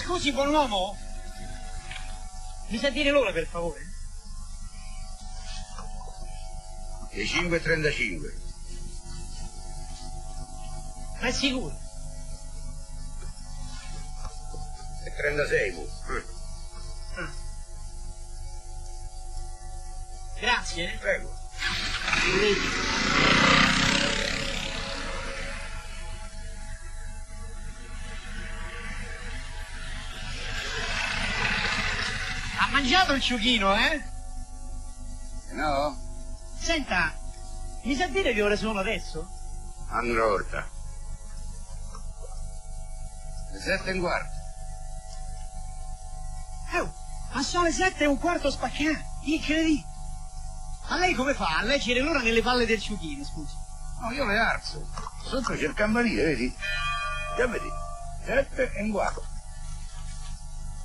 Scusi, buon uomo? Mi sa dire l'ora, per favore? Le 5:35. Ma è sicuro? E 36, mu. Grazie. Prego. Ha mangiato il ciuchino, eh? No? Senta, mi sa dire che ore sono adesso? Ancora. Le 7:15. Oh, ma sono le 7:15 spaccate. Incredibile. Ma lei come fa a leggere l'ora nelle palle del ciuchino, scusi? No, io le alzo. Sotto c'è il campanile, vedi? Già vedi? 7:15.